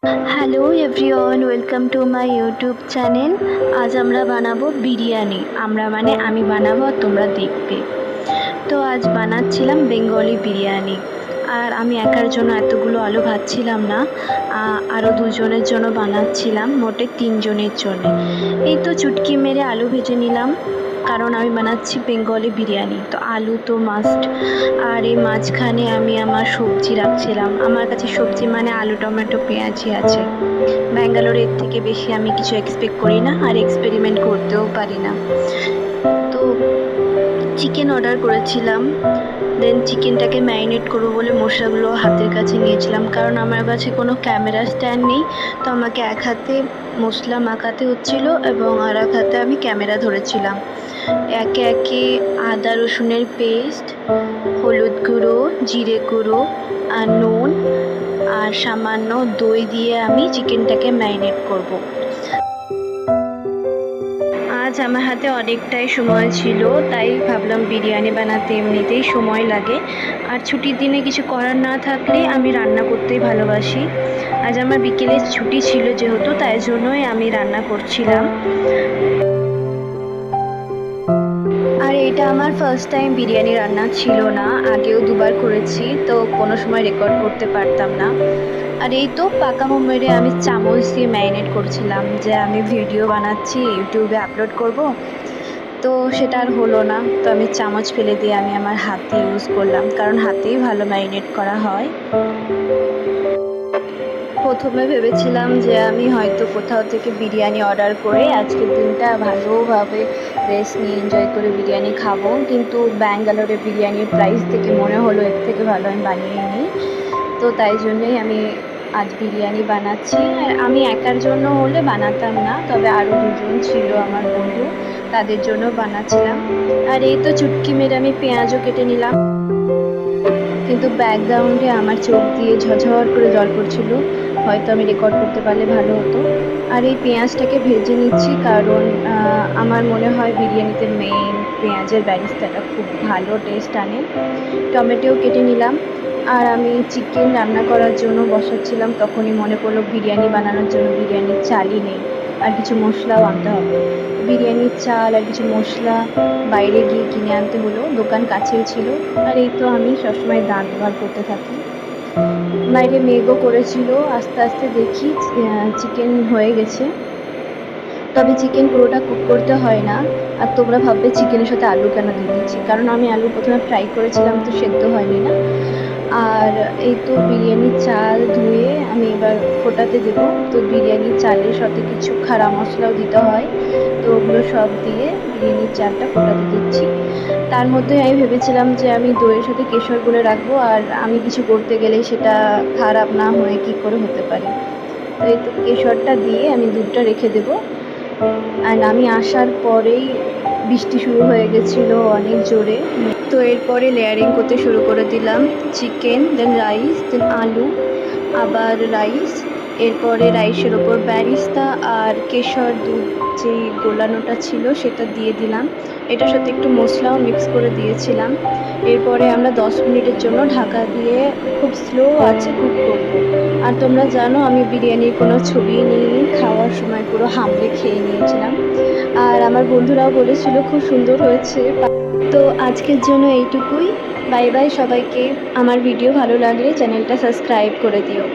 Hello everyone, welcome to my YouTube channel. আজ আমরা বানাবো বিরিয়ানি। আমি বানাবো আর তোমরা দেখবে। তো আজ বানাচ্ছিলাম বেঙ্গলি বিরিয়ানি। আর আমি একার জন্য এতগুলো আলু ভাজছিলাম না, আরও দুজনের জন্য বানাচ্ছিলাম, মোটে 3 জনের জন্য। এই তো চুটকি মেরে আলু ভেজে নিলাম, কারণ আমি বানাচ্ছি বেঙ্গলি বিরিয়ানি, তো আলু তো মাস্ট। আর এই মাঝখানে আমি আমার সবজি রাখছিলাম। আমার কাছে সবজি মানে আলু, টমেটো, পেঁয়াজই আছে। ব্যাঙ্গালোরে এর থেকে বেশি আমি কিছু এক্সপেক্ট করি না, আর এক্সপেরিমেন্ট করতেও পারি না। তো চিকেন অর্ডার করেছিলাম, দেন চিকেনটাকে ম্যারিনেট করবো বলে মশলাগুলো হাতের কাছে নিয়েছিলাম, কারণ আমার কাছে কোনো ক্যামেরা স্ট্যান্ড নেই। তো আমাকে এক হাতে মশলা মাখাতে হচ্ছিল এবং আর এক হাতে আমি ক্যামেরা ধরেছিলাম। একে একে আদা রসুনের পেস্ট, হলুদ গুঁড়ো, জিরে গুঁড়ো আর নুন আর সামান্য দই দিয়ে আমি চিকেনটাকে ম্যারিনেট করব। আজ আমার হাতে অনেকটাই সময় ছিল, তাই ভাবলাম বিরিয়ানি বানাতে এমনিতেই সময় লাগে, আর ছুটির দিনে কিছু করার না থাকলে আমি রান্না করতেই ভালোবাসি। আজ আমার বিকেলে ছুটি ছিল যেহেতু, তাই জন্যই আমি রান্না করছিলাম। আর এটা আমার ফার্স্ট টাইম বিরিয়ানি রান্না ছিল না, আগেও দুবার করেছি, তো কোনো সময় রেকর্ড করতে পারতাম না। আর এই তো পাকামো মেরে আমি চামচ দিয়ে ম্যারিনেট করছিলাম যে আমি ভিডিও বানাচ্ছি, ইউটিউবে আপলোড করব। তো সেটা আর হলো না, তো আমি চামচ ফেলে দিয়ে আমি আমার হাতে ইউজ করলাম, কারণ হাতেই ভালো ম্যারিনেট করা হয়। প্রথমে ভেবেছিলাম যে আমি হয়তো কোথাও থেকে বিরিয়ানি অর্ডার করে আজকের দিনটা ভালোভাবে রেস্ট নিয়ে এনজয় করে বিরিয়ানি খাবো, কিন্তু ব্যাঙ্গালোরে বিরিয়ানির প্রাইস থেকে মনে হলো এর থেকে ভালো আমি বানিয়ে নিই। তো তাই জন্যই আমি আজ বিরিয়ানি বানাচ্ছি। আর আমি একার জন্য হলে বানাতাম না, তবে আরও দুজন ছিল আমার বন্ধু, তাদের জন্য বানাচ্ছিলাম। আর এই তো চুটকি মেরে আমি পেঁয়াজও কেটে নিলাম, কিন্তু ব্যাকগ্রাউন্ডে আমার চোখ দিয়ে ঝরঝর করে জল পড়ছিল, হয়তো আমি রেকর্ড করতে পারলে ভালো হতো। আর এই পেঁয়াজটাকে ভেজে নিচ্ছি, কারণ আমার মনে হয় বিরিয়ানিতে মেইন পেঁয়াজের বেরেস্তাটা খুব ভালো টেস্ট আনে। টমেটোও কেটে নিলাম। আর আমি চিকেন রান্না করার জন্য বসাচ্ছিলাম, তখনই মনে পড়লো বিরিয়ানি বানানোর জন্য বিরিয়ানির চালই নেই, আর কিছু মশলাও আনতে হবে। বিরিয়ানির চাল আর কিছু মশলা বাইরে গিয়ে কিনে আনতে হলো, দোকান কাছেই ছিল। আর এই তো আমি সবসময় দাঁত ব্যবহার করতে থাকি। বাইরে মেঘও করেছিল, আস্তে আস্তে দেখি চিকেন হয়ে গেছে। তবে চিকেন পুরোটা কুক করতে হয় না। আর তোমরা ভাববে চিকেনের সাথে আলু কেন দিয়ে দিচ্ছি, কারণ আমি আলু প্রথমে ফ্রাই করেছিলাম, তো সেদ্ধ হয়নি না। আর এই তো বিরিয়ানির চাল ধুয়ে আমি এবার ফোটাতে দেবো। তো বিরিয়ানির চালের সাথে কিছু খাড়া মশলাও দিতে হয়, তো ওগুলো সব দিয়ে বিরিয়ানির চালটা ফোটাতে দিচ্ছি। তার মধ্যে আমি ভেবেছিলাম যে আমি দইয়ের সাথে কেশর গুলে রাখবো, আর আমি কিছু করতে গেলেই সেটা খারাপ না হয়ে কি করে হতে পারে। তো এই তো কেশরটা দিয়ে আমি দুধটা রেখে দেবো। আর আমি আসার পরেই বৃষ্টি শুরু হয়ে গেছিলো অনেক জোরে। তো এরপরে লেয়ারিং করতে শুরু করে দিলাম, চিকেন, দেন রাইস, দেন আলু, আবার রাইস। এরপরে রাইসের ওপর বেরেস্তা আর কেশর দুধ যে গোলানোটা ছিল সেটা দিয়ে দিলাম। এটার সাথে একটু মশলাও মিক্স করে দিয়েছিলাম। এরপরে আমরা 10 মিনিটের জন্য ঢাকা দিয়ে খুব স্লো আছে কুক করব। আর তোমরা জানো আমি বিরিয়ানির কোনো ছবি নিইনি, খাওয়ার সময় পুরো হামলে খেয়ে নিয়েছিলাম। আর আমার বন্ধুরাও বলেছিল খুব সুন্দর হয়েছে। তো আজকের জন্য এইটুকুই। বাই বাই সবাইকে। আমার ভিডিও ভালো লাগলে চ্যানেলটা সাবস্ক্রাইব করে দিও।